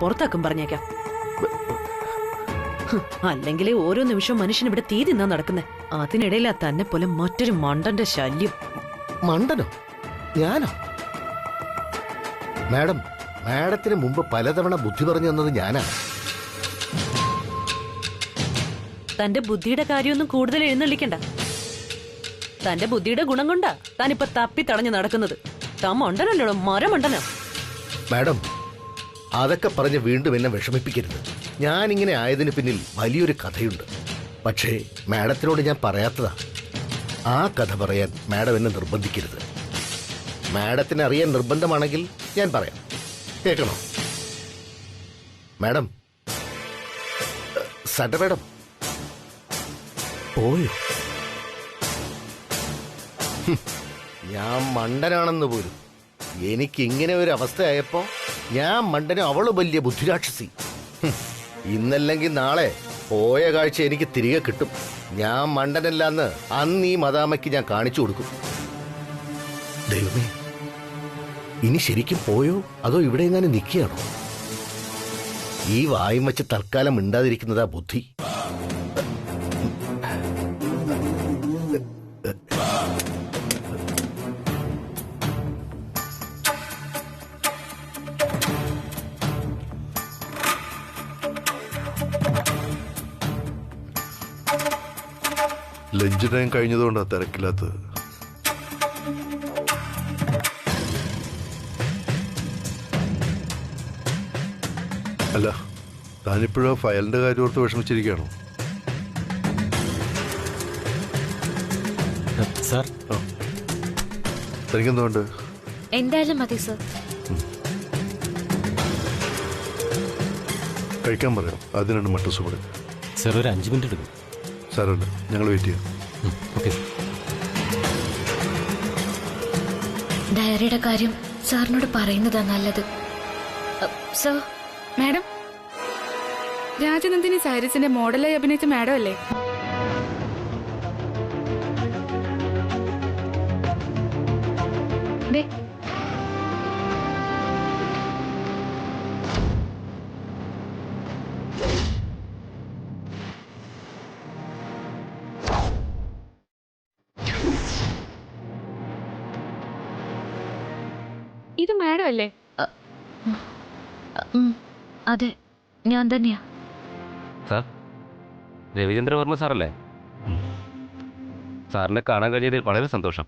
പുറത്താക്കും പറഞ്ഞേക്കാം. അല്ലെങ്കിൽ ഓരോ നിമിഷവും മനുഷ്യൻ ഇവിടെ തീ തിന്നാ നടക്കുന്നേ. അതിനിടയിലാ തന്നെ പോലെ മറ്റൊരു മണ്ടന്റെ ശല്യം. മണ്ടനോ? ഞാനോ? മാഡം, മാഡത്തിന് മുമ്പ് പലതവണ ബുദ്ധി പറഞ്ഞു തന്നത് ഞാനാ. തന്റെ ബുദ്ധിയുടെ കാര്യമൊന്നും കൂടുതൽ എഴുന്നള്ളിക്കണ്ട. തന്റെ ബുദ്ധിയുടെ ഗുണം കൊണ്ടാ താനിപ്പൊ തപ്പി തടഞ്ഞു നടക്കുന്നത്. താൻ മണ്ടനല്ലോ, മരമണ്ടനോ? മാഡം, അതൊക്കെ പറഞ്ഞ് വീണ്ടും എന്നെ വിഷമിപ്പിക്കരുത്. ഞാനിങ്ങനെ ആയതിന് പിന്നിൽ വലിയൊരു കഥയുണ്ട്. പക്ഷേ മാഡത്തിനോട് ഞാൻ പറയാത്തതാ. ആ കഥ പറയാൻ മാഡം എന്നെ നിർബന്ധിക്കരുത്. മാഡത്തിന് അറിയാൻ നിർബന്ധമാണെങ്കിൽ ഞാൻ പറയാം. കേൾക്കണോ? മാഡം, സഡ മാഡം പോയോ? ഞാൻ മണ്ടനാണെന്ന് പോലും. എനിക്ക് ഇങ്ങനെ ഒരു അവസ്ഥയായപ്പോ ഞാൻ മണ്ടനും അവള് വലിയ ബുദ്ധിരാക്ഷസി. ഇന്നല്ലെങ്കിൽ നാളെ പോയ കാഴ്ച എനിക്ക് തിരികെ കിട്ടും. ഞാൻ മണ്ടനല്ലാന്ന് അന്ന് ഈ മദാമയ്ക്ക് ഞാൻ കാണിച്ചു കൊടുക്കും. ദൈവമേ, ഇനി ശരിക്കും പോയോ അതോ ഇവിടെ എങ്ങാനും നിൽക്കുകയാണോ? ഈ വായും വെച്ച് തൽക്കാലം മിണ്ടാതിരിക്കുന്നതാ ബുദ്ധി. ലഞ്ച് ടൈം കഴിഞ്ഞതുകൊണ്ടാണ് തിരക്കില്ലാത്തത്. അല്ല, താനിപ്പോഴോ ഫയലിന്റെ കാര്യം ഓർത്ത് വിഷമിച്ചിരിക്കുകയാണോ? സാർ, തനിക്കെന്തുകൊണ്ട്? എന്തായാലും മതി സർ. കഴിക്കാൻ പറയാം. അതിനാണ് മട്ടൻ സൂപ്പ്. സാർ, ഒരു 5 മിനിറ്റ് എടുക്കും. സാറല്ല, ഞങ്ങൾ വെയിറ്റ് ചെയ്യാം. ഓക്കെ. ഡയറിയുടെ കാര്യം സാറിനോട് പറയുന്നതാ നല്ലത്. സർ. മാഡം, രാജനന്ദിനി സാരീസിന്റെ മോഡലായി അഭിനയിച്ച മാഡം അല്ലേ? ഇത് മാഡം അല്ലേ? അതെ, ഞാൻ തന്നെയാ. സാർ, രവിചന്ദ്രവർമ്മ സാറല്ലേ? സാറിനെ കാണാൻ കഴിഞ്ഞതിൽ വളരെ സന്തോഷം.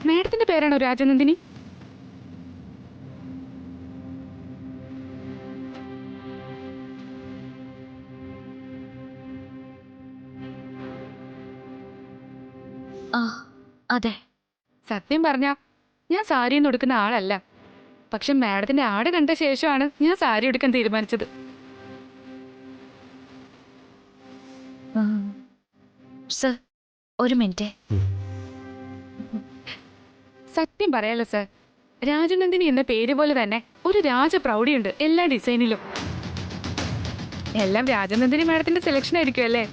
മാഡത്തിന്റെ പേരാണോ രാജനന്ദിനി? അതെ. സത്യം പറഞ്ഞ ഞാൻ സാരിയൊന്നും എടുക്കുന്ന ആളല്ല. പക്ഷെ മാഡത്തിന്റെ ആട് കണ്ട ശേഷമാണ് ഞാൻ സാരി എടുക്കാൻ തീരുമാനിച്ചത്. സർ, ഒരു മിനിറ്റ്. സത്യം പറയാലോ സർ, രാജനന്ദിനി എന്ന പേര് പോലെ തന്നെ ഒരു രാജപ്രൗഢിയുണ്ട് എല്ലാ ഡിസൈനിലും. എല്ലാം രാജനന്ദിനി മാഡത്തിന്റെ സെലക്ഷൻ ആയിരിക്കും അല്ലേ?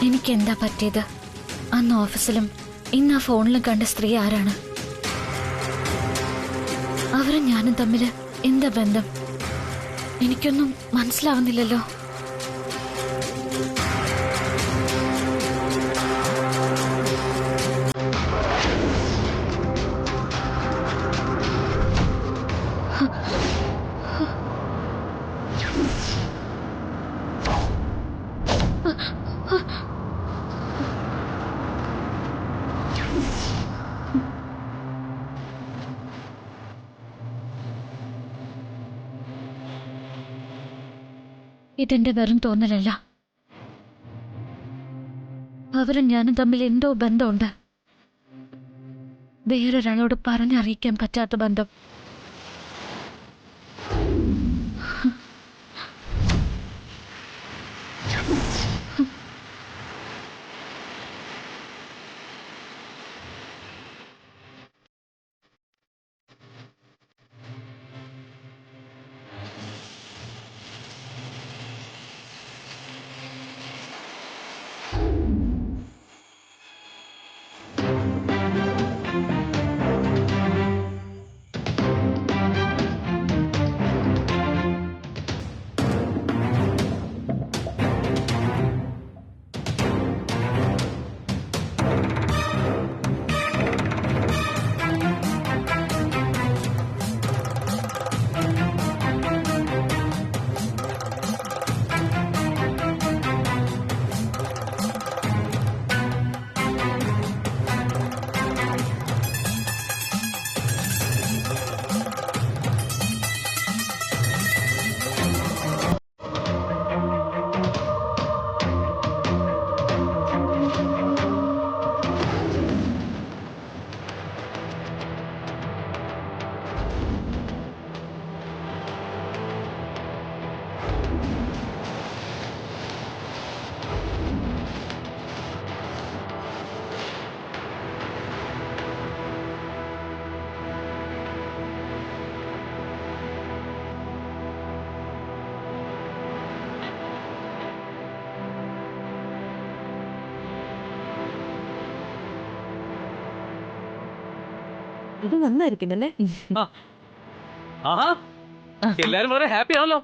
എനിക്കെന്താ പറ്റിയത്? അന്ന് ഓഫീസിലും ഇന്ന് ആ ഫോണിലും കണ്ട സ്ത്രീ ആരാണ്? അവരും ഞാനും തമ്മിൽ എന്താ ബന്ധം? എനിക്കൊന്നും മനസ്സിലാവുന്നില്ലല്ലോ. ഇതെന്റെ വെറും തോന്നലല്ല. അവരും ഞാനും തമ്മിൽ എന്തോ ബന്ധമുണ്ട്. വേറൊരാളോട് പറഞ്ഞറിയിക്കാൻ പറ്റാത്ത ബന്ധം. ഇത് നന്നായിരിക്കുന്നല്ലേ? ആഹാ എല്ലാരും വളരെ ഹാപ്പി ആണല്ലോ.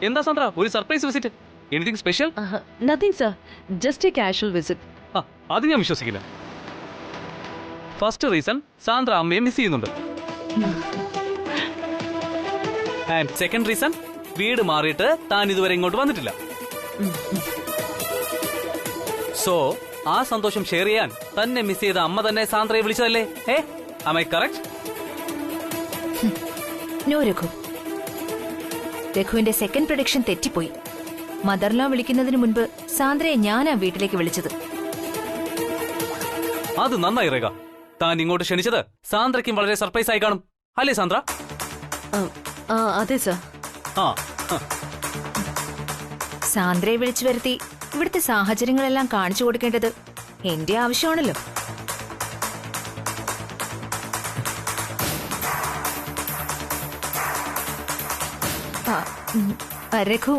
എന്താ സാന്ദ്ര ഒരു surprise visit? Anything special? Nothing sir, just A casual visit. അത് ഞാൻ വിശ്വസിക്കില്ല. ഫസ്റ്റ് റീസൺ, സാന്ദ്ര അമ്മയെ മിസ് ചെയ്യുന്നുണ്ട്. ആൻഡ് സെക്കൻഡ് റീസൺ, വീട് മാറിയിട്ട് താൻ ഇതുവരെ ഇങ്ങോട്ട് വന്നിട്ടില്ല. സോ ആ സന്തോഷം ഷെയർ ചെയ്യാൻ തന്നെ മിസ് ചെയ്ത അമ്മ തന്നെ സാന്ദ്രയെ വിളിച്ചതല്ലേ? am I correct? No Raghu, രഘുവിന്റെ സെക്കൻഡ് പ്രൊഡിക്ഷൻ തെറ്റിപ്പോയി. മദർലോ വിളിക്കുന്നതിന് മുൻപ് സാന്ദ്രയെ ഞാനാ വീട്ടിലേക്ക് വിളിച്ചത്. അത് നന്നായി രേഖ. താൻ ഇങ്ങോട്ട് ക്ഷണിച്ചത് സാന്ദ്രയ്ക്കും വളരെ സർപ്രൈസ് ആയി കാണും അല്ലേ സാന്ദ്ര? അതെ സർ. സാന്ദ്രയെ വിളിച്ചു വരുത്തി ഇവിടുത്തെ സാഹചര്യങ്ങളെല്ലാം കാണിച്ചു കൊടുക്കേണ്ടത് എന്റെ ആവശ്യമാണല്ലോ. രഘു,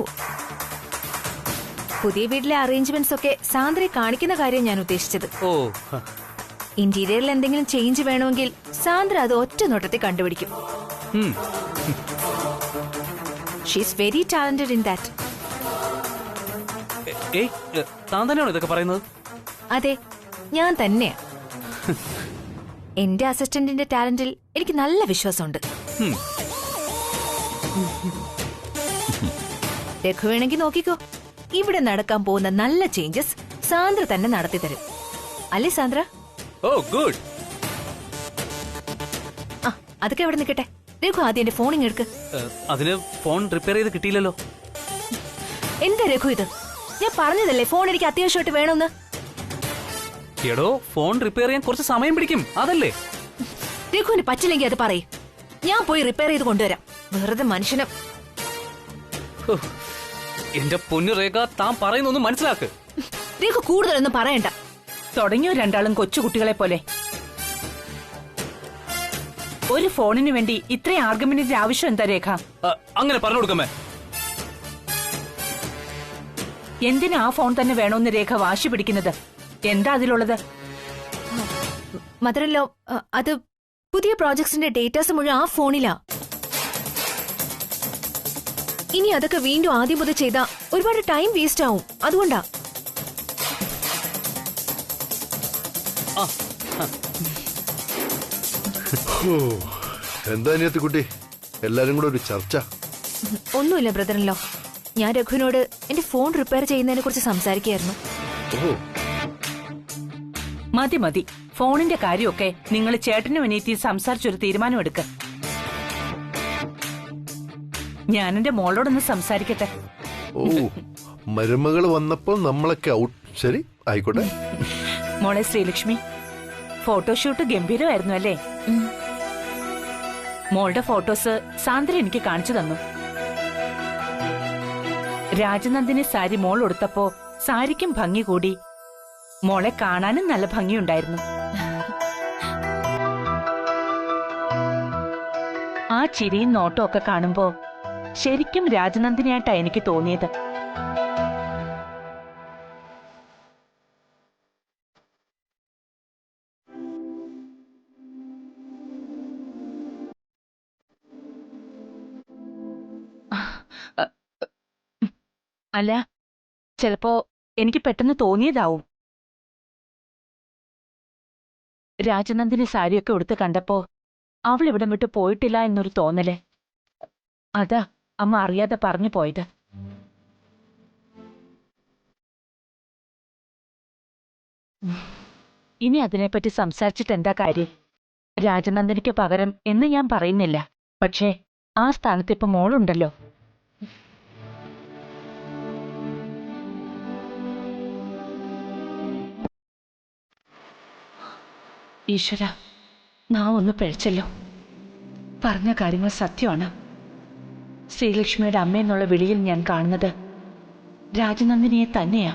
പുതിയ വീട്ടിലെ അറേഞ്ച്മെന്റ്സ് ഒക്കെ സാന്ദ്രയെ കാണിക്കുന്ന കാര്യം ഞാൻ ഉദ്ദേശിച്ചത്. ഇന്റീരിയറിൽ എന്തെങ്കിലും ചേഞ്ച് വേണമെങ്കിൽ സാന്ദ്ര അത് ഒറ്റ നോട്ടത്തിൽ കണ്ടുപിടിക്കും. She's very talented in that. താൻ തന്നെയാണോ ഇതൊക്കെ പറയുന്നത്? അതെ, ഞാൻ തന്നെയാ. എന്റെ അസിസ്റ്റന്റിന്റെ ടാലന്റിൽ എനിക്ക് നല്ല വിശ്വാസമുണ്ട്. രഘു വേണമെങ്കിൽ നോക്കിക്കോ, ഇവിടെ നടക്കാൻ പോകുന്ന നല്ല ചേഞ്ചസ് സാന്ദ്ര തന്നെ നടത്തി തരും. അല്ലേ സാന്ദ്ര? ഓ ഗുഡ്. അതൊക്കെ അവിടെ നിൽക്കട്ടെ. രഘു ആദ്യം എന്റെ ഫോണിങ് എടുക്ക്. അതിന് ഫോൺ റിപ്പയർ ചെയ്ത് കിട്ടിയില്ലല്ലോ. എന്താ രഘു ഇത്? ഞാൻ പറഞ്ഞതല്ലേ ഫോൺ എനിക്ക് അത്യാവശ്യമായിട്ട് വേണമെന്ന്. എടോ, ഫോൺ റിപ്പയർ ചെയ്യാൻ കുറച്ച് സമയം പിടിക്കും, അതല്ലേ? രഘുവിന് പറ്റില്ലെങ്കിൽ അത് പറയും, ഞാൻ പോയി റിപ്പയർ ചെയ്ത് കൊണ്ടുവരാം. വെറുതെ മനുഷ്യനും. എന്റെ പൊന്നു രേഖ, താൻ പറയുന്നൊന്നും മനസ്സിലാക്ക്. രഘു കൂടുതലൊന്നും പറയണ്ട. തുടങ്ങിയോ രണ്ടാളും കൊച്ചുകുട്ടികളെ പോലെ? ഒരു ഫോണിന് വേണ്ടി ഇത്രയും ആർഗ്യുമെന്റിന്റെ ആവശ്യം എന്താ രേഖ? അങ്ങനെ പറഞ്ഞു കൊടുക്കമേ. എന്തിനാ ആ ഫോൺ തന്നെ വേണമെന്ന് രേഖ വാശി പിടിക്കുന്നത്? എന്താ അതിലുള്ളത്? മദറല്ലോ, അത് പുതിയ പ്രോജക്ട്സിന്റെ ഡേറ്റാസ് മുഴുവൻ ആ ഫോണിലാ. ഇനി അതൊക്കെ വീണ്ടും ആദ്യം മുതൽ ചെയ്താ ഒരുപാട് ടൈം വേസ്റ്റ് ആവും. അതുകൊണ്ടാ. എന്താ അനിയത്തി കുട്ടി, എല്ലാരും കൂടെ ഒരു ചർച്ച? ഒന്നുമില്ല ബ്രദറിലോ, ഞാൻ രഘുവിനോട് എന്റെ ഫോൺ റിപ്പയർ ചെയ്യുന്നതിനെ കുറിച്ച് സംസാരിക്കുകയായിരുന്നു. മതി മതി, ഫോണിന്റെ കാര്യമൊക്കെ നിങ്ങൾ ചേട്ടനും അനിയത്തി സംസാരിച്ചൊരു തീരുമാനമെടുക്ക. ഞാൻ എന്റെ മോളോടൊന്ന് സംസാരിക്കട്ടെ. ഓ, മരുമകള് വന്നപ്പോൾ നമ്മളൊക്കെ ഔട്ട്. ശരി, ആയിക്കോട്ടെ. മോളെ ശ്രീലക്ഷ്മി, ഫോട്ടോഷൂട്ട് ഗംഭീരമായിരുന്നു അല്ലേ? മോളുടെ ഫോട്ടോസ് സാന്ദ്ര എനിക്ക് കാണിച്ചു തന്നു. രാജനന്ദിനി സാരി മോൾ ഉടുത്തപ്പോ സാരിക്കും ഭംഗി കൂടി, മോളെ കാണാനും നല്ല ഭംഗിയുണ്ടായിരുന്നു. ആ ചിരിയും നോട്ടവും ഒക്കെ കാണുമ്പോ ശരിക്കും രാജനന്ദിനിയായിട്ടാ എനിക്ക് തോന്നിയത്. അല്ല, ചിലപ്പോ എനിക്ക് പെട്ടെന്ന് തോന്നിയതാവും. രാജനന്ദിനി സാരിയൊക്കെ ഉടുത്ത് കണ്ടപ്പോ അവൾ ഇവിടം വിട്ട് പോയിട്ടില്ല എന്നൊരു തോന്നല്. അതാ അമ്മ അറിയാതെ പറഞ്ഞു പോയത്. ഇനി അതിനെപ്പറ്റി സംസാരിച്ചിട്ട് എന്താ കാര്യം? രാജനന്ദിനിക്ക് പകരം എന്ന് ഞാൻ പറയുന്നില്ല, പക്ഷേ ആ സ്ഥാനത്ത് ഇപ്പൊ മോളുണ്ടല്ലോ. ഈശ്വര, നാം ഒന്ന് പിഴച്ചല്ലോ. പറഞ്ഞ കാര്യങ്ങൾ സത്യമാണ്. ശ്രീലക്ഷ്മിയുടെ അമ്മയെന്നുള്ള വിളിയിൽ ഞാൻ കാണുന്നത് രാജനന്ദിനിയെ തന്നെയാ.